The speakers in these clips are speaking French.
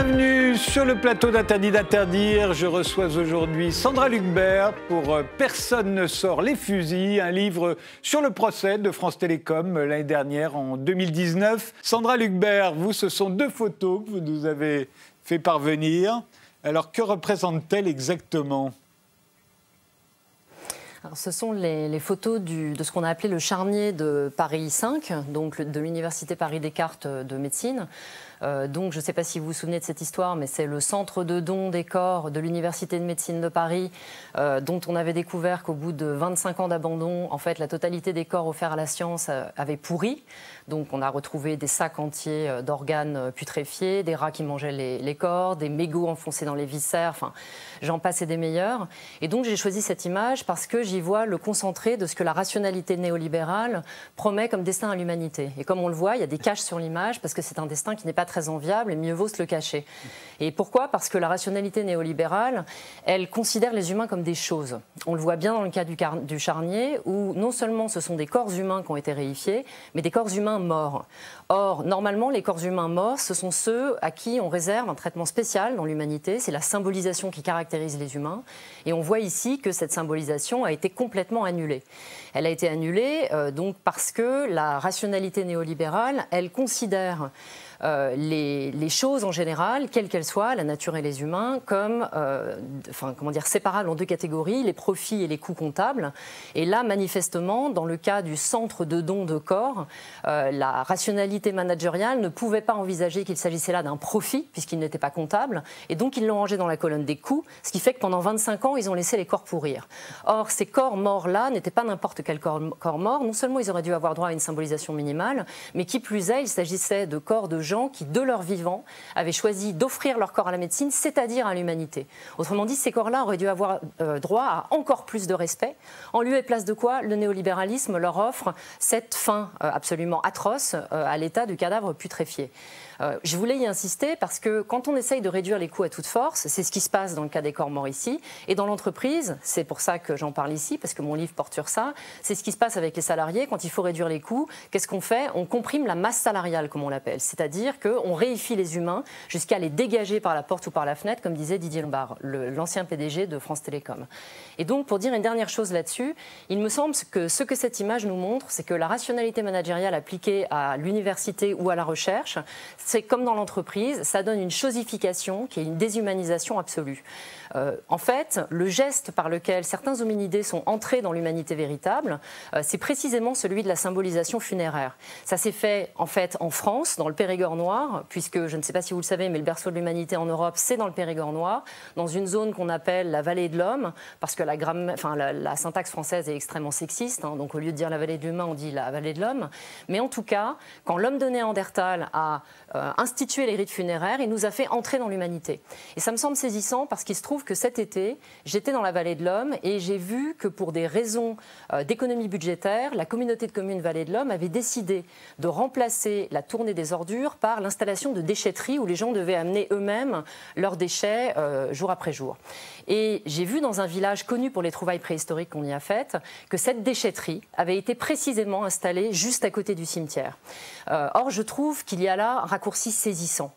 Bienvenue sur le plateau d'Interdit d'interdire. Je reçois aujourd'hui Sandra Lucbert pour Personne ne sort les fusils, un livre sur le procès de France Télécom l'année dernière, en 2019. Sandra Lucbert, vous, ce sont deux photos que vous nous avez fait parvenir. Alors, que représentent-elles exactement ? Alors, ce sont les photos de ce qu'on a appelé le charnier de Paris 5, donc de l'Université Paris-Descartes de médecine. Donc, je ne sais pas si vous vous souvenez de cette histoire, mais c'est le centre de don des corps de l'Université de médecine de Paris, dont on avait découvert qu'au bout de 25 ans d'abandon, en fait, la totalité des corps offerts à la science avait pourri. Donc, on a retrouvé des sacs entiers d'organes putréfiés, des rats qui mangeaient les corps, des mégots enfoncés dans les viscères, enfin, j'en passe et des meilleurs. Et donc, j'ai choisi cette image parce que j'y vois le concentré de ce que la rationalité néolibérale promet comme destin à l'humanité. Et comme on le voit, il y a des caches sur l'image parce que c'est un destin qui n'est pas très enviable et mieux vaut se le cacher. Et pourquoi ? Parce que la rationalité néolibérale, elle considère les humains comme des choses. On le voit bien dans le cas du charnier, où non seulement ce sont des corps humains qui ont été réifiés, mais des corps humains morts. Or, normalement, les corps humains morts, ce sont ceux à qui on réserve un traitement spécial dans l'humanité. C'est la symbolisation qui caractérise les humains. Et on voit ici que cette symbolisation a été complètement annulée. Elle a été annulée donc parce que la rationalité néolibérale, elle considère les choses en général, quelles qu'elles soient, la nature et les humains, comme séparables en deux catégories, les profits et les coûts comptables. Et là, manifestement, dans le cas du centre de don de corps, la rationalité managériale ne pouvait pas envisager qu'il s'agissait là d'un profit, puisqu'il n'était pas comptable, et donc ils l'ont rangé dans la colonne des coûts, ce qui fait que pendant 25 ans, ils ont laissé les corps pourrir. Or, ces corps morts-là n'étaient pas n'importe quel corps mort. Non seulement ils auraient dû avoir droit à une symbolisation minimale, mais qui plus est, il s'agissait de corps de gens qui, de leur vivant, avaient choisi d'offrir leur corps à la médecine, c'est-à-dire à l'humanité. Autrement dit, ces corps-là auraient dû avoir droit à encore plus de respect. En lieu et place de quoi, le néolibéralisme leur offre cette fin absolument atroce à l'état du cadavre putréfié. Je voulais y insister parce que quand on essaye de réduire les coûts à toute force, c'est ce qui se passe dans le cas des corps morts ici, et dans l'entreprise, c'est pour ça que j'en parle ici, parce que mon livre porte sur ça, c'est ce qui se passe avec les salariés quand il faut réduire les coûts. Qu'est-ce qu'on fait ? On comprime la masse salariale, comme on l'appelle, c'est-à-dire qu'on réifie les humains jusqu'à les dégager par la porte ou par la fenêtre, comme disait Didier Lombard, l'ancien PDG de France Télécom. Et donc, pour dire une dernière chose là-dessus, il me semble que ce que cette image nous montre, c'est que la rationalité managériale appliquée à l'université ou à la recherche, c'est comme dans l'entreprise, ça donne une chosification qui est une déshumanisation absolue. En fait, le geste par lequel certains hominidés sont entrés dans l'humanité véritable, c'est précisément celui de la symbolisation funéraire. Ça s'est fait en fait en France, dans le Périgord noir, puisque je ne sais pas si vous le savez, mais le berceau de l'humanité en Europe, c'est dans le Périgord noir, dans une zone qu'on appelle la vallée de l'homme, parce que la syntaxe française est extrêmement sexiste, hein, donc au lieu de dire la vallée de l'humain, on dit la vallée de l'homme. Mais en tout cas, quand l'homme de Néandertal a institué les rites funéraires, il nous a fait entrer dans l'humanité. Et ça me semble saisissant parce qu'il se trouve que cet été, j'étais dans la vallée de l'Homme et j'ai vu que pour des raisons d'économie budgétaire, la communauté de communes Vallée de l'Homme avait décidé de remplacer la tournée des ordures par l'installation de déchetteries où les gens devaient amener eux-mêmes leurs déchets jour après jour. Et j'ai vu dans un village connu pour les trouvailles préhistoriques qu'on y a faites que cette déchetterie avait été précisément installée juste à côté du cimetière. Or, je trouve qu'il y a là un raccourci saisissant.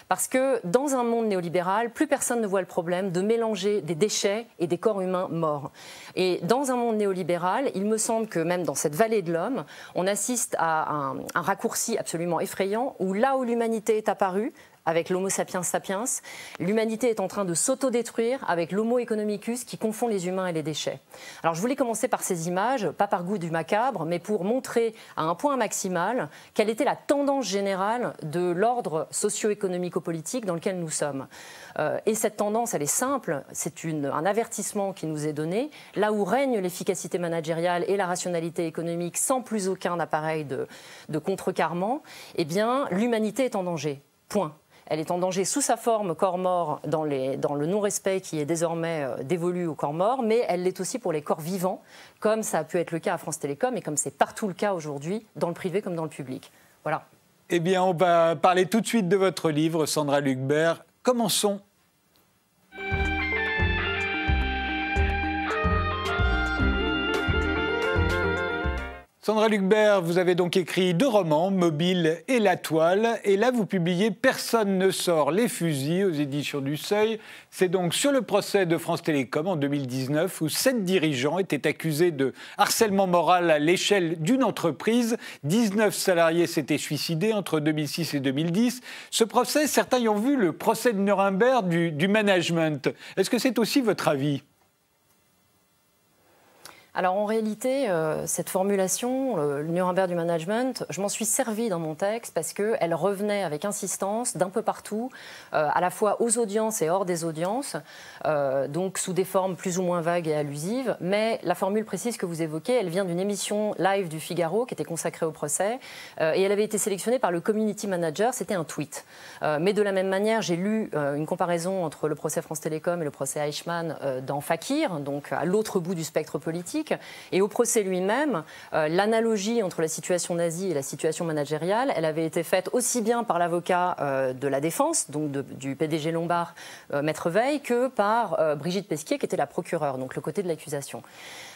Parce que dans un monde néolibéral, plus personne ne voit le problème de mélanger des déchets et des corps humains morts. Et dans un monde néolibéral, il me semble que même dans cette vallée de l'homme, on assiste à un raccourci absolument effrayant où là où l'humanité est apparue, avec l'Homo sapiens sapiens, l'humanité est en train de s'autodétruire avec l'Homo economicus qui confond les humains et les déchets. Alors je voulais commencer par ces images, pas par goût du macabre, mais pour montrer à un point maximal quelle était la tendance générale de l'ordre socio-économico-politique dans lequel nous sommes. Et cette tendance, elle est simple, c'est un avertissement qui nous est donné. Là où règne l'efficacité managériale et la rationalité économique sans plus aucun appareil de contrecarrement, eh bien l'humanité est en danger. Point. Elle est en danger sous sa forme corps mort dans le non-respect qui est désormais dévolu aux corps morts, mais elle l'est aussi pour les corps vivants, comme ça a pu être le cas à France Télécom et comme c'est partout le cas aujourd'hui, dans le privé comme dans le public. Voilà. Eh bien, on va parler tout de suite de votre livre, Sandra Lucbert. Commençons. Sandra Lucbert, vous avez donc écrit 2 romans, Mobile et La Toile. Et là, vous publiez Personne ne sort les fusils aux éditions du Seuil. C'est donc sur le procès de France Télécom en 2019 où 7 dirigeants étaient accusés de harcèlement moral à l'échelle d'une entreprise. 19 salariés s'étaient suicidés entre 2006 et 2010. Ce procès, certains y ont vu le procès de Nuremberg du management. Est-ce que c'est aussi votre avis ? Alors en réalité, cette formulation, le Nuremberg du management, je m'en suis servi dans mon texte parce qu'elle revenait avec insistance d'un peu partout, à la fois aux audiences et hors des audiences, donc sous des formes plus ou moins vagues et allusives. Mais la formule précise que vous évoquez, elle vient d'une émission live du Figaro qui était consacrée au procès et elle avait été sélectionnée par le community manager, c'était un tweet. Mais de la même manière, j'ai lu une comparaison entre le procès France Télécom et le procès Eichmann dans Fakir, donc à l'autre bout du spectre politique. Et au procès lui-même, l'analogie entre la situation nazie et la situation managériale, elle avait été faite aussi bien par l'avocat de la défense, donc du PDG Lombard, Maître Veil, que par Brigitte Pesquier, qui était la procureure, donc le côté de l'accusation.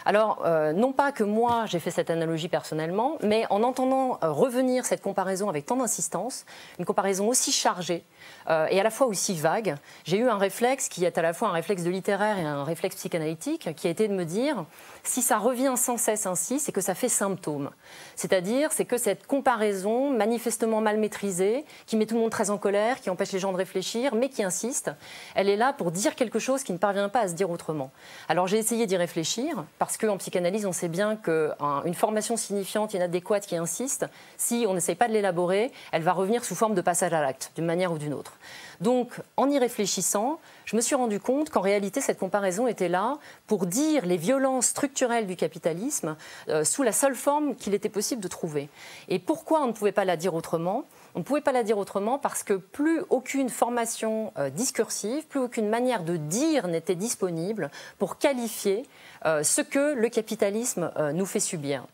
Alors, non pas que moi j'ai fait cette analogie personnellement, mais en entendant revenir cette comparaison avec tant d'insistance, une comparaison aussi chargée et à la fois aussi vague, j'ai eu un réflexe qui est à la fois un réflexe de littéraire et un réflexe psychanalytique, qui a été de me dire, si ça revient sans cesse ainsi, c'est que ça fait symptôme. C'est-à-dire, c'est que cette comparaison manifestement mal maîtrisée, qui met tout le monde très en colère, qui empêche les gens de réfléchir, mais qui insiste, elle est là pour dire quelque chose qui ne parvient pas à se dire autrement. Alors j'ai essayé d'y réfléchir, parce qu'en psychanalyse, on sait bien qu'une formation signifiante, inadéquate, qui insiste, si on n'essaye pas de l'élaborer, elle va revenir sous forme de passage à l'acte, d'une manière ou d'une autre. Donc, en y réfléchissant, je me suis rendu compte qu'en réalité, cette comparaison était là pour dire les violences structurelles du capitalisme sous la seule forme qu'il était possible de trouver. Et pourquoi on ne pouvait pas la dire autrement ? On ne pouvait pas la dire autrement parce que plus aucune formation discursive, plus aucune manière de dire n'était disponible pour qualifier ce que le capitalisme nous fait subir.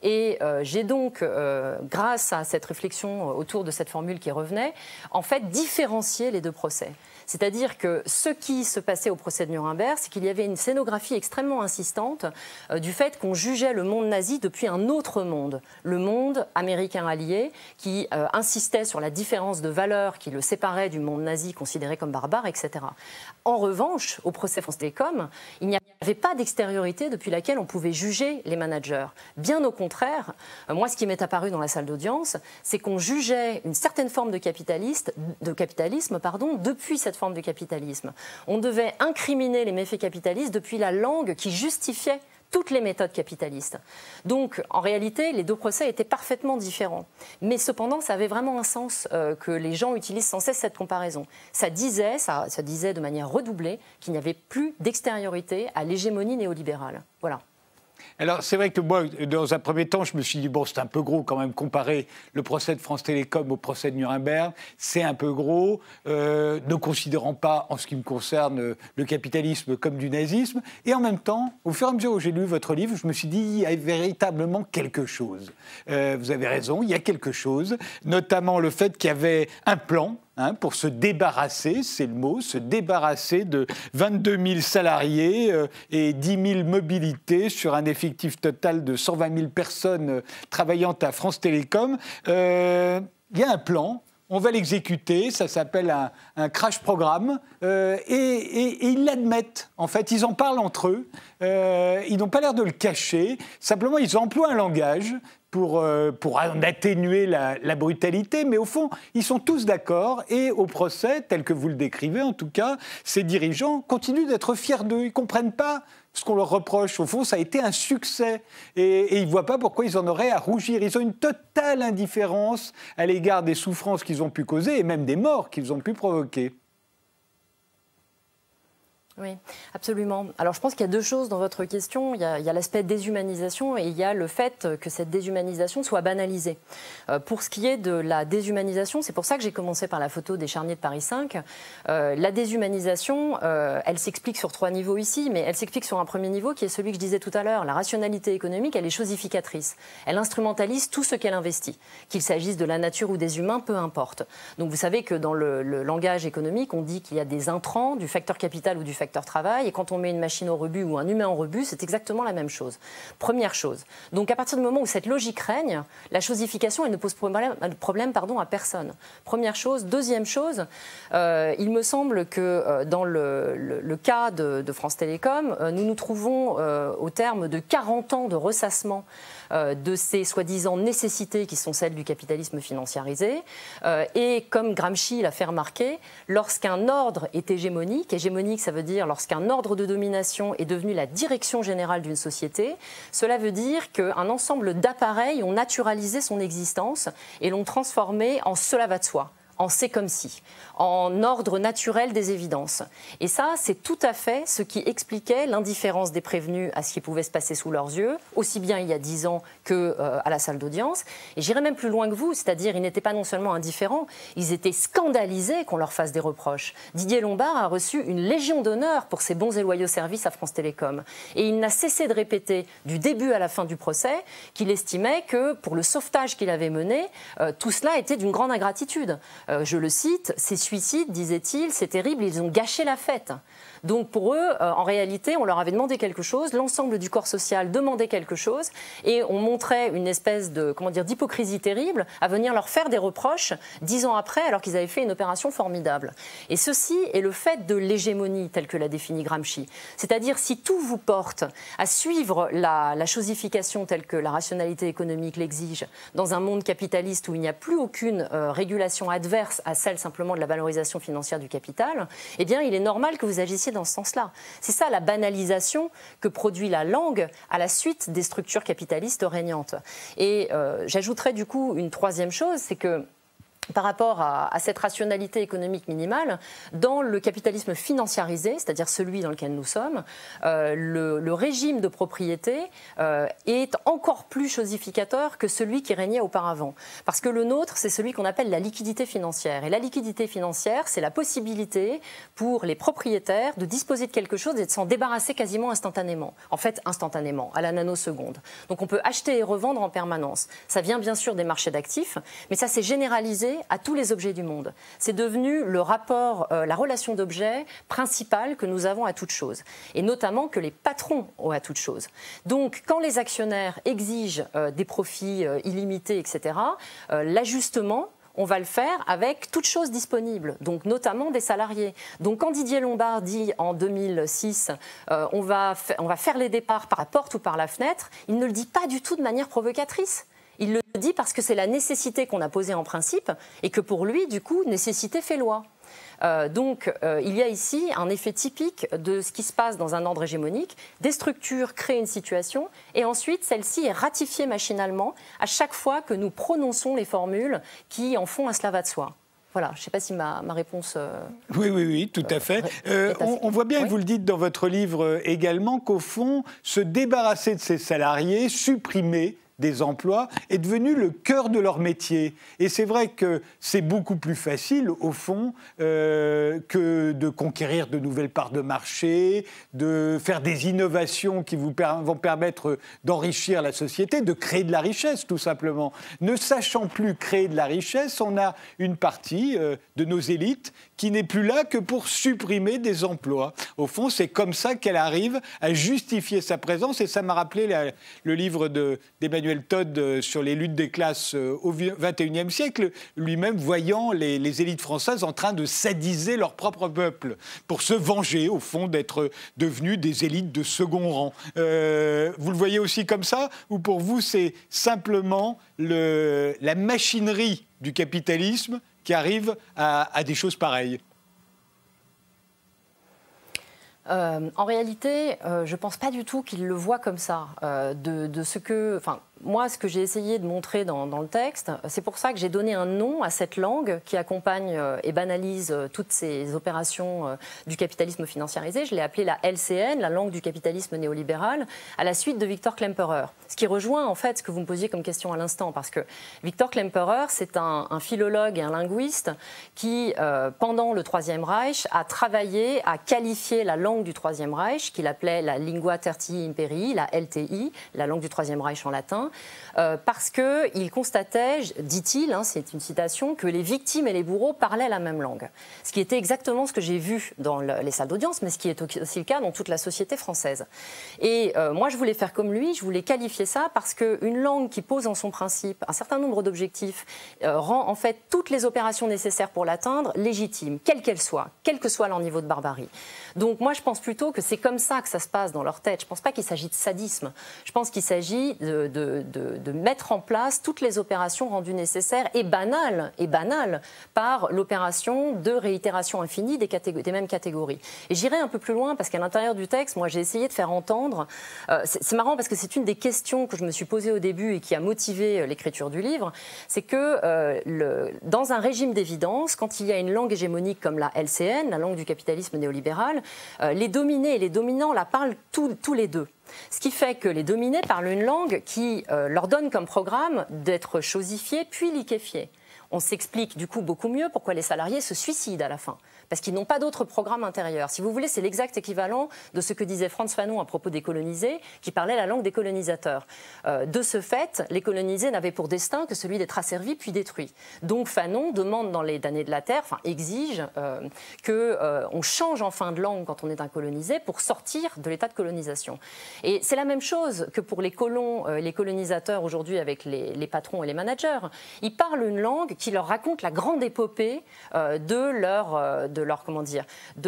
Et j'ai donc, grâce à cette réflexion autour de cette formule qui revenait, en fait différencié les 2 procès. C'est-à-dire que ce qui se passait au procès de Nuremberg, c'est qu'il y avait une scénographie extrêmement insistante du fait qu'on jugeait le monde nazi depuis un autre monde, le monde américain allié, qui insistait sur la différence de valeurs qui le séparait du monde nazi considéré comme barbare, etc. En revanche, au procès France Télécom, il n'y avait pas d'extériorité depuis laquelle on pouvait juger les managers. Bien au contraire, moi ce qui m'est apparu dans la salle d'audience, c'est qu'on jugeait une certaine forme de capitalisme depuis cette forme de capitalisme. On devait incriminer les méfaits capitalistes depuis la langue qui justifiait toutes les méthodes capitalistes. Donc, en réalité, les 2 procès étaient parfaitement différents. Mais cependant, ça avait vraiment un sens que les gens utilisent sans cesse cette comparaison. Ça disait de manière redoublée qu'il n'y avait plus d'extériorité à l'hégémonie néolibérale. Voilà. Alors, c'est vrai que moi, dans un premier temps, je me suis dit, bon, c'est un peu gros quand même, comparer le procès de France Télécom au procès de Nuremberg, c'est un peu gros, ne considérant pas, en ce qui me concerne, le capitalisme comme du nazisme. Et en même temps, au fur et à mesure où j'ai lu votre livre, je me suis dit, il y a véritablement quelque chose. Vous avez raison, il y a quelque chose, notamment le fait qu'il y avait un plan, pour se débarrasser, c'est le mot, se débarrasser de 22 000 salariés et 10 000 mobilités sur un effectif total de 120 000 personnes travaillant à France Télécom. Il y a un plan. On va l'exécuter, ça s'appelle un crash programme, et ils l'admettent. En fait, ils en parlent entre eux, ils n'ont pas l'air de le cacher, simplement ils emploient un langage pour en atténuer la brutalité, mais au fond, ils sont tous d'accord, et au procès, tel que vous le décrivez en tout cas, ces dirigeants continuent d'être fiers d'eux, ils ne comprennent pas ce qu'on leur reproche. Au fond, ça a été un succès. Et ils ne voient pas pourquoi ils en auraient à rougir. Ils ont une totale indifférence à l'égard des souffrances qu'ils ont pu causer et même des morts qu'ils ont pu provoquer. Oui, absolument. Alors je pense qu'il y a 2 choses dans votre question. Il y a l'aspect déshumanisation et il y a le fait que cette déshumanisation soit banalisée. Pour ce qui est de la déshumanisation, c'est pour ça que j'ai commencé par la photo des charniers de Paris 5. La déshumanisation, elle s'explique sur 3 niveaux ici, mais elle s'explique sur un premier niveau qui est celui que je disais tout à l'heure. La rationalité économique, elle est chosificatrice. Elle instrumentalise tout ce qu'elle investit. Qu'il s'agisse de la nature ou des humains, peu importe. Donc vous savez que dans le langage économique, on dit qu'il y a des intrants, du facteur capital ou du facteur facteur travail, et quand on met une machine au rebut ou un humain au rebut, c'est exactement la même chose. Première chose. Donc à partir du moment où cette logique règne, la chosification, elle ne pose problème à personne. Première chose. Deuxième chose, il me semble que dans le cas de France Télécom, nous nous trouvons au terme de 40 ans de ressassement de ces soi-disant nécessités qui sont celles du capitalisme financiarisé. Et comme Gramsci l'a fait remarquer, lorsqu'un ordre est hégémonique, ça veut dire lorsqu'un ordre de domination est devenu la direction générale d'une société, cela veut dire qu'un ensemble d'appareils ont naturalisé son existence et l'ont transformé en cela va de soi, en c'est comme si, en ordre naturel des évidences. Et ça, c'est tout à fait ce qui expliquait l'indifférence des prévenus à ce qui pouvait se passer sous leurs yeux, aussi bien il y a 10 ans qu'à la salle d'audience. Et j'irais même plus loin que vous, c'est-à-dire ils n'étaient pas non seulement indifférents, ils étaient scandalisés qu'on leur fasse des reproches. Didier Lombard a reçu une légion d'honneur pour ses bons et loyaux services à France Télécom. Et il n'a cessé de répéter, du début à la fin du procès, qu'il estimait que pour le sauvetage qu'il avait mené, tout cela était d'une grande ingratitude. Je le cite, ces suicides, disait-il, c'est terrible, ils ont gâché la fête. Donc pour eux, en réalité, on leur avait demandé quelque chose, l'ensemble du corps social demandait quelque chose, et on montrait une espèce de, d'hypocrisie terrible à venir leur faire des reproches 10 ans après, alors qu'ils avaient fait une opération formidable. Et ceci est le fait de l'hégémonie, telle que l'a définie Gramsci. C'est-à-dire, si tout vous porte à suivre la chosification telle que la rationalité économique l'exige, dans un monde capitaliste où il n'y a plus aucune régulation adverse à celle simplement de la valorisation financière du capital, eh bien, il est normal que vous agissiez dans ce sens-là. C'est ça la banalisation que produit la langue à la suite des structures capitalistes régnantes. Et j'ajouterais du coup une troisième chose, c'est que par rapport à cette rationalité économique minimale, dans le capitalisme financiarisé, c'est-à-dire celui dans lequel nous sommes, le régime de propriété est encore plus chosificateur que celui qui régnait auparavant. Parce que le nôtre, c'est celui qu'on appelle la liquidité financière. Et la liquidité financière, c'est la possibilité pour les propriétaires de disposer de quelque chose et de s'en débarrasser quasiment instantanément. En fait, instantanément, à la nanoseconde. Donc on peut acheter et revendre en permanence. Ça vient bien sûr des marchés d'actifs, mais ça s'est généralisé à tous les objets du monde. C'est devenu le rapport, la relation d'objet principale que nous avons à toute chose, et notamment que les patrons ont à toute chose. Donc, quand les actionnaires exigent des profits illimités, etc., l'ajustement, on va le faire avec toute chose disponible, donc notamment des salariés. Donc quand Didier Lombard dit en 2006 on va faire les départs par la porte ou par la fenêtre, il ne le dit pas du tout de manière provocatrice. Il le dit parce que c'est la nécessité qu'on a posée en principe et que pour lui, du coup, nécessité fait loi. Donc, il y a ici un effet typique de ce qui se passe dans un ordre hégémonique. Des structures créent une situation et ensuite, celle-ci est ratifiée machinalement à chaque fois que nous prononçons les formules qui en font un cela va de soi. Voilà, je ne sais pas si ma réponse... Oui, tout à fait. On voit bien, et vous le dites dans votre livre également, qu'au fond, se débarrasser de ces salariés, supprimer des emplois, est devenu le cœur de leur métier. Et c'est vrai que c'est beaucoup plus facile, au fond, que de conquérir de nouvelles parts de marché, de faire des innovations qui vont permettre d'enrichir la société, de créer de la richesse, tout simplement. Ne sachant plus créer de la richesse, on a une partie de nos élites qui n'est plus là que pour supprimer des emplois. Au fond, c'est comme ça qu'elle arrive à justifier sa présence. Et ça m'a rappelé le livre d'Emmanuel Todd sur les luttes des classes au XXIe siècle, lui-même voyant les élites françaises en train de sadiser leur propre peuple pour se venger, au fond, d'être devenus des élites de second rang. Vous le voyez aussi comme ça, ou pour vous, c'est simplement la machinerie du capitalisme qui arrive à des choses pareilles? En réalité, je ne pense pas du tout qu'il le voit comme ça. Moi, ce que j'ai essayé de montrer dans le texte, c'est pour ça que j'ai donné un nom à cette langue qui accompagne et banalise toutes ces opérations du capitalisme financiarisé. Je l'ai appelée la LCN, la langue du capitalisme néolibéral, à la suite de Victor Klemperer. Ce qui rejoint en fait ce que vous me posiez comme question à l'instant, parce que Victor Klemperer, c'est un philologue et un linguiste qui, pendant le Troisième Reich, a travaillé à qualifier la langue du Troisième Reich, qu'il appelait la lingua tertii imperii, la LTI, la langue du Troisième Reich en latin, bien, parce qu'il constatait, dit-il, hein, c'est une citation, que les victimes et les bourreaux parlaient la même langue. Ce qui était exactement ce que j'ai vu dans les salles d'audience, mais ce qui est aussi le cas dans toute la société française. Et moi, je voulais faire comme lui, je voulais qualifier ça parce qu'une langue qui pose en son principe un certain nombre d'objectifs rend en fait toutes les opérations nécessaires pour l'atteindre légitimes, quelles qu'elles soient, quel que soit leur niveau de barbarie. Donc moi, je pense plutôt que c'est comme ça que ça se passe dans leur tête. Je ne pense pas qu'il s'agit de sadisme. Je pense qu'il s'agit de mettre en place toutes les opérations rendues nécessaires et banales par l'opération de réitération infinie des mêmes catégories. Et j'irai un peu plus loin parce qu'à l'intérieur du texte, moi, j'ai essayé de faire entendre... c'est marrant parce que c'est une des questions que je me suis posée au début et qui a motivé l'écriture du livre, c'est que dans un régime d'évidence, quand il y a une langue hégémonique comme la LCN, la langue du capitalisme néolibéral, les dominés et les dominants la parlent tous les deux. Ce qui fait que les dominés parlent une langue qui leur donne comme programme d'être chosifiés puis liquéfiés. On s'explique du coup beaucoup mieux pourquoi les salariés se suicident à la fin. Parce qu'ils n'ont pas d'autre programme intérieur. Si vous voulez, c'est l'exact équivalent de ce que disait Frantz Fanon à propos des colonisés, qui parlait la langue des colonisateurs. De ce fait, les colonisés n'avaient pour destin que celui d'être asservis puis détruits. Donc Fanon demande dans les damnés de la terre, enfin exige qu'on change enfin de langue quand on est un colonisé pour sortir de l'état de colonisation. Et c'est la même chose que pour les colons, les colonisateurs aujourd'hui avec les patrons et les managers. Ils parlent une langue qui leur raconte la grande épopée de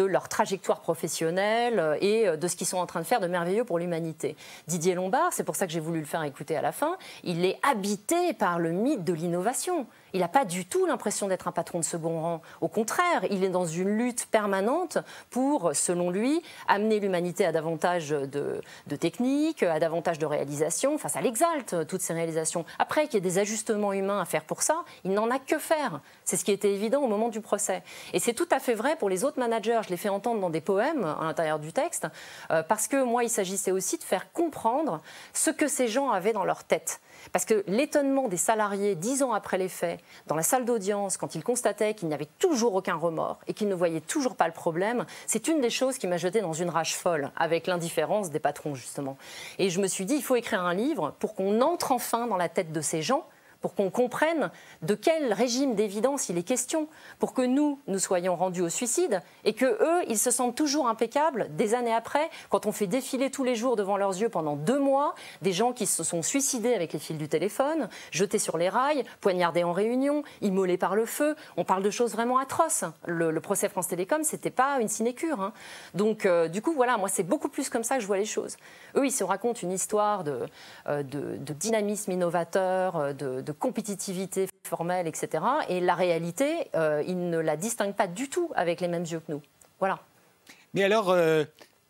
leur trajectoire professionnelle et de ce qu'ils sont en train de faire de merveilleux pour l'humanité. Didier Lombard, c'est pour ça que j'ai voulu le faire écouter à la fin, il est habité par le mythe de l'innovation. Il n'a pas du tout l'impression d'être un patron de second rang. Au contraire, il est dans une lutte permanente pour, selon lui, amener l'humanité à davantage de techniques, à davantage de réalisations. Enfin, ça l'exalte, toutes ces réalisations. Après, qu'il y ait des ajustements humains à faire pour ça, il n'en a que faire. C'est ce qui était évident au moment du procès. Et c'est tout à fait vrai pour les autres managers. Je les fais entendre dans des poèmes à l'intérieur du texte, parce que moi, il s'agissait aussi de faire comprendre ce que ces gens avaient dans leur tête. Parce que l'étonnement des salariés, 10 ans après les faits, dans la salle d'audience, quand ils constataient qu'il n'y avait toujours aucun remords et qu'ils ne voyaient toujours pas le problème, c'est une des choses qui m'a jeté dans une rage folle, avec l'indifférence des patrons, justement. Et je me suis dit, il faut écrire un livre pour qu'on entre enfin dans la tête de ces gens, pour qu'on comprenne de quel régime d'évidence il est question, pour que nous soyons rendus au suicide et que eux, ils se sentent toujours impeccables des années après, quand on fait défiler tous les jours devant leurs yeux pendant 2 mois des gens qui se sont suicidés avec les fils du téléphone, jetés sur les rails, poignardés en réunion, immolés par le feu. On parle de choses vraiment atroces. Le procès France Télécom, c'était pas une sinécure. Hein. Donc, du coup, voilà, moi, c'est beaucoup plus comme ça que je vois les choses. Eux, ils se racontent une histoire de dynamisme innovateur, de compétitivité formelle, etc. Et la réalité, ils ne la distinguent pas du tout avec les mêmes yeux que nous. Voilà. Mais alors,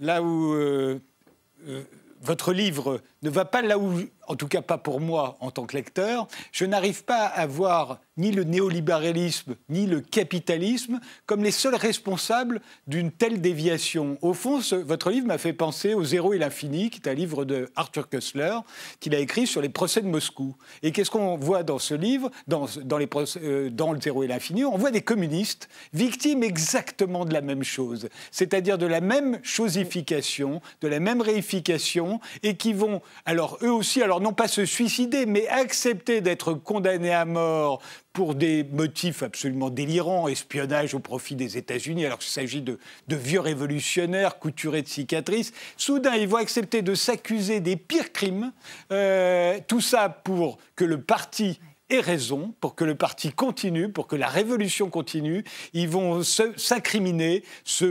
là où votre livre ne va pas là où, en tout cas pas pour moi en tant que lecteur, je n'arrive pas à voir ni le néolibéralisme ni le capitalisme comme les seuls responsables d'une telle déviation. Au fond, votre livre m'a fait penser au Zéro et l'infini, qui est un livre de Arthur Koestler, qu'il a écrit sur les procès de Moscou. Et qu'est-ce qu'on voit dans ce livre, dans le Zéro et l'infini? On voit des communistes victimes exactement de la même chose, c'est-à-dire de la même chosification, de la même réification, et qui vont, alors eux aussi, alors non pas se suicider, mais accepter d'être condamnés à mort pour des motifs absolument délirants, espionnage au profit des États-Unis, alors qu'il s'agit de vieux révolutionnaires couturés de cicatrices. Soudain, ils vont accepter de s'accuser des pires crimes, tout ça pour que le parti ait raison, pour que le parti continue, pour que la révolution continue. Ils vont s'incriminer,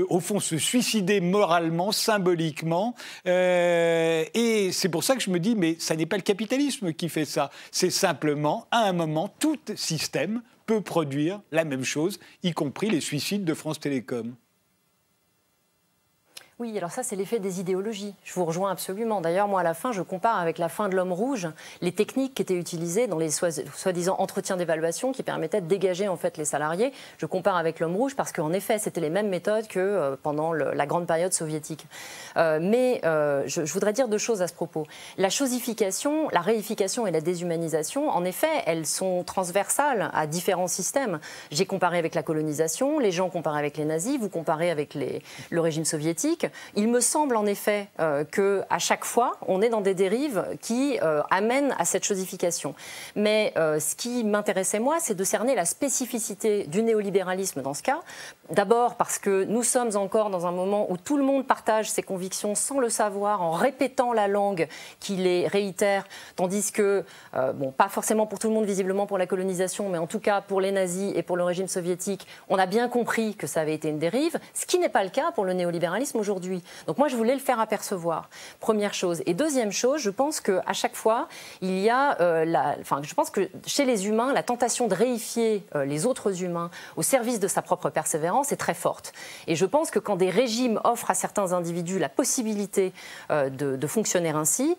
au fond se suicider moralement, symboliquement. Et c'est pour ça que je me dis, mais ça n'est pas le capitalisme qui fait ça. C'est simplement, à un moment, tout système peut produire la même chose, y compris les suicides de France Télécom. Oui, alors ça, c'est l'effet des idéologies. Je vous rejoins absolument. D'ailleurs, moi, à la fin, je compare avec la fin de l'homme rouge les techniques qui étaient utilisées dans les soi-disant entretiens d'évaluation qui permettaient de dégager en fait les salariés. Je compare avec l'homme rouge parce qu'en effet, c'était les mêmes méthodes que pendant la grande période soviétique. Mais je voudrais dire 2 choses à ce propos. La chosification, la réification et la déshumanisation, en effet, elles sont transversales à différents systèmes. J'ai comparé avec la colonisation, les gens comparent avec les nazis, vous comparez avec le régime soviétique. il me semble en effet qu'à chaque fois, on est dans des dérives qui amènent à cette chosification. Mais ce qui m'intéressait, moi, c'est de cerner la spécificité du néolibéralisme dans ce cas. D'abord parce que nous sommes encore dans un moment où tout le monde partage ses convictions sans le savoir, en répétant la langue qui les réitère, tandis que, pas forcément pour tout le monde, visiblement pour la colonisation, mais en tout cas pour les nazis et pour le régime soviétique, on a bien compris que ça avait été une dérive, ce qui n'est pas le cas pour le néolibéralisme aujourd'hui. Donc moi, je voulais le faire apercevoir, première chose. Et deuxième chose, je pense qu'à chaque fois, il y a, je pense que chez les humains, la tentation de réifier les autres humains au service de sa propre persévérance est très forte. Et je pense que quand des régimes offrent à certains individus la possibilité de fonctionner ainsi,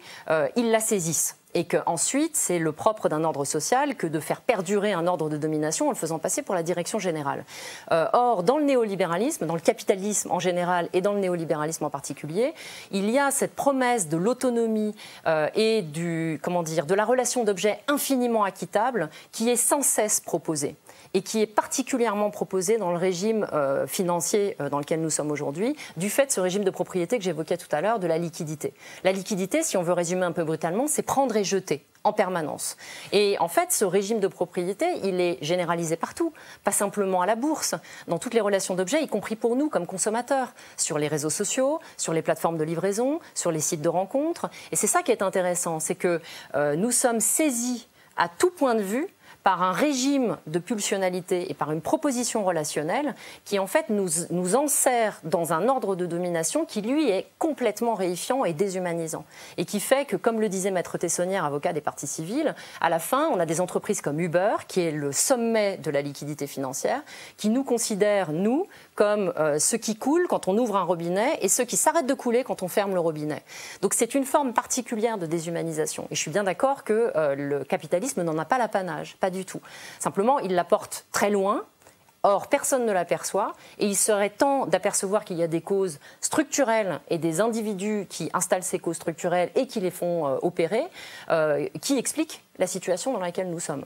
ils la saisissent. Et qu'ensuite, c'est le propre d'un ordre social que de faire perdurer un ordre de domination en le faisant passer pour la direction générale. Or, dans le néolibéralisme, dans le capitalisme en général et dans le néolibéralisme en particulier, il y a cette promesse de l'autonomie et de la relation d'objet infiniment acquittable qui est sans cesse proposée et qui est particulièrement proposée dans le régime financier dans lequel nous sommes aujourd'hui, du fait de ce régime de propriété que j'évoquais tout à l'heure, de la liquidité. La liquidité, si on veut résumer un peu brutalement, c'est prendre et jeter en permanence. Et en fait, ce régime de propriété, il est généralisé partout, pas simplement à la bourse, dans toutes les relations d'objets, y compris pour nous comme consommateurs, sur les réseaux sociaux, sur les plateformes de livraison, sur les sites de rencontres. Et c'est ça qui est intéressant, c'est que nous sommes saisis à tout point de vue par un régime de pulsionalité et par une proposition relationnelle qui, en fait, nous enserre dans un ordre de domination qui, lui, est complètement réifiant et déshumanisant. Et qui fait que, comme le disait Maître Tessonnière, avocat des parties civiles, à la fin, on a des entreprises comme Uber, qui est le sommet de la liquidité financière, qui nous considèrent, nous, comme ceux qui coulent quand on ouvre un robinet et ceux qui s'arrêtent de couler quand on ferme le robinet. Donc c'est une forme particulière de déshumanisation. Et je suis bien d'accord que le capitalisme n'en a pas l'apanage, pas du tout. Simplement, il la porte très loin. Or, personne ne l'aperçoit et il serait temps d'apercevoir qu'il y a des causes structurelles et des individus qui installent ces causes structurelles et qui les font opérer, qui expliquent la situation dans laquelle nous sommes.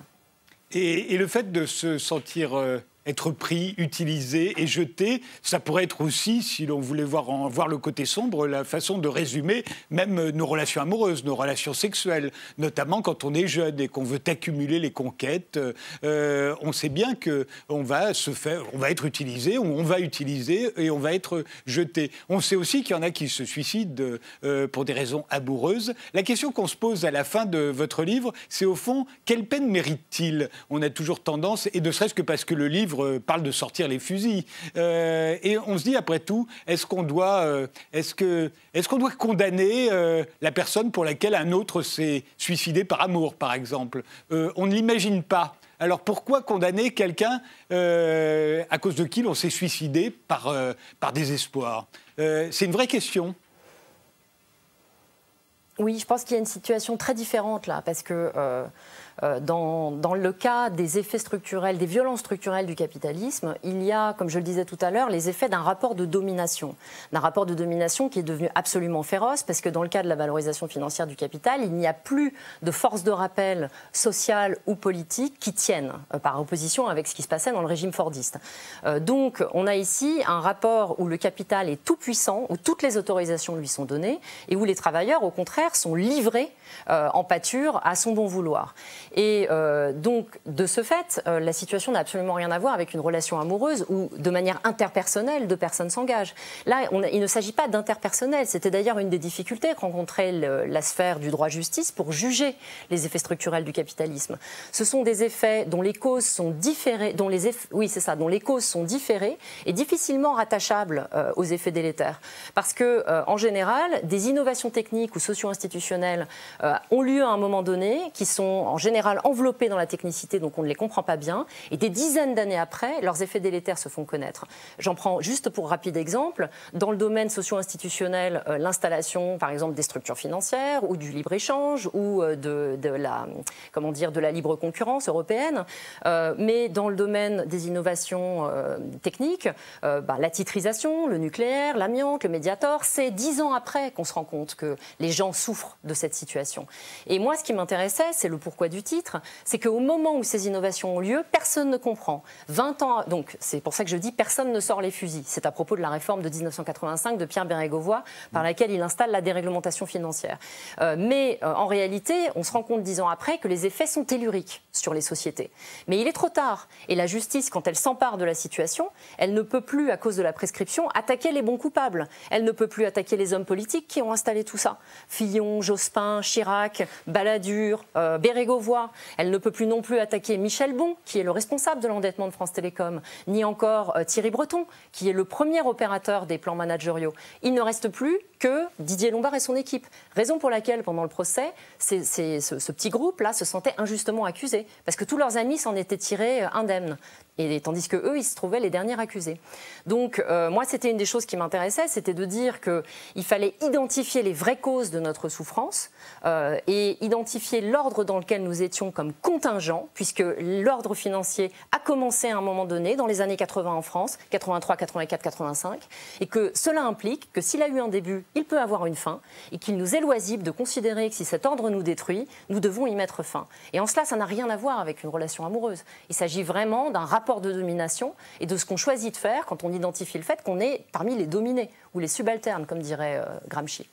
Et le fait de se sentir être pris, utilisé et jeté, ça pourrait être aussi, si l'on voulait voir le côté sombre, la façon de résumer même nos relations amoureuses, nos relations sexuelles, notamment quand on est jeune et qu'on veut accumuler les conquêtes. On sait bien qu'on va être utilisé, on va utiliser et on va être jeté. On sait aussi qu'il y en a qui se suicident pour des raisons amoureuses. La question qu'on se pose à la fin de votre livre, c'est au fond, quelle peine mérite-t-il ? On a toujours tendance, et ne serait-ce que parce que le livre parle de sortir les fusils. Et on se dit, après tout, est-ce qu'on doit condamner la personne pour laquelle un autre s'est suicidé par amour, par exemple ? On ne l'imagine pas. Alors pourquoi condamner quelqu'un à cause de qui l'on s'est suicidé par désespoir ? C'est une vraie question. Oui, je pense qu'il y a une situation très différente là, parce que dans le cas des effets structurels, des violences structurelles du capitalisme, il y a, comme je le disais tout à l'heure, les effets d'un rapport de domination qui est devenu absolument féroce, parce que dans le cas de la valorisation financière du capital, il n'y a plus de force de rappel sociale ou politique qui tiennent, par opposition avec ce qui se passait dans le régime fordiste. Donc, on a ici un rapport où le capital est tout puissant, où toutes les autorisations lui sont données, et où les travailleurs, au contraire, sont livrés en pâture à son bon vouloir. Et donc, de ce fait, la situation n'a absolument rien à voir avec une relation amoureuse où, de manière interpersonnelle, deux personnes s'engagent. Là, il ne s'agit pas d'interpersonnel. C'était d'ailleurs une des difficultés que rencontrait la sphère du droit-justice pour juger les effets structurels du capitalisme. Ce sont des effets dont les causes sont différées, dont les causes sont différées et difficilement rattachables aux effets délétères. Parce que, en général, des innovations techniques ou socio-institutionnelles ont lieu à un moment donné, qui sont en général enveloppés dans la technicité, donc on ne les comprend pas bien, et des dizaines d'années après, leurs effets délétères se font connaître. J'en prends juste pour rapide exemple, dans le domaine socio-institutionnel, l'installation, par exemple, des structures financières, ou du libre-échange, ou de la libre concurrence européenne, mais dans le domaine des innovations techniques, la titrisation, le nucléaire, l'amiante, le Mediator, c'est 10 ans après qu'on se rend compte que les gens souffrent de cette situation. Et moi, ce qui m'intéressait, c'est le pourquoi du titre, c'est qu'au moment où ces innovations ont lieu, personne ne comprend. 20 ans, donc c'est pour ça que je dis personne ne sort les fusils. C'est à propos de la réforme de 1985 de Pierre Bérégovoy, par laquelle il installe la déréglementation financière. Mais en réalité, on se rend compte 10 ans après que les effets sont telluriques sur les sociétés. Mais il est trop tard. Et la justice, quand elle s'empare de la situation, elle ne peut plus, à cause de la prescription, attaquer les bons coupables. Elle ne peut plus attaquer les hommes politiques qui ont installé tout ça. Fillon, Jospin, Chirac, Balladur, Bérégovoy. Elle ne peut plus non plus attaquer Michel Bon, qui est le responsable de l'endettement de France Télécom, ni encore Thierry Breton, qui est le premier opérateur des plans managériaux. Il ne reste plus que Didier Lombard et son équipe. Raison pour laquelle, pendant le procès, ce petit groupe-là se sentait injustement accusé, parce que tous leurs amis s'en étaient tirés indemnes. Et tandis qu'eux, ils se trouvaient les derniers accusés. Donc, moi, c'était une des choses qui m'intéressait, c'était de dire qu'il fallait identifier les vraies causes de notre souffrance et identifier l'ordre dans lequel nous étions comme contingent, puisque l'ordre financier a commencé à un moment donné, dans les années 80 en France, 83, 84, 85, et que cela implique que s'il a eu un début, il peut avoir une fin, et qu'il nous est loisible de considérer que si cet ordre nous détruit, nous devons y mettre fin. Et en cela, ça n'a rien à voir avec une relation amoureuse. Il s'agit vraiment d'un rapport de domination et de ce qu'on choisit de faire quand on identifie le fait qu'on est parmi les dominés ou les subalternes, comme dirait Gramsci.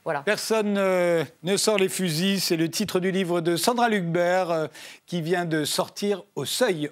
Voilà. Personne ne sort les fusils, c'est le titre du livre de Sandra Lucbert qui vient de sortir au Seuil.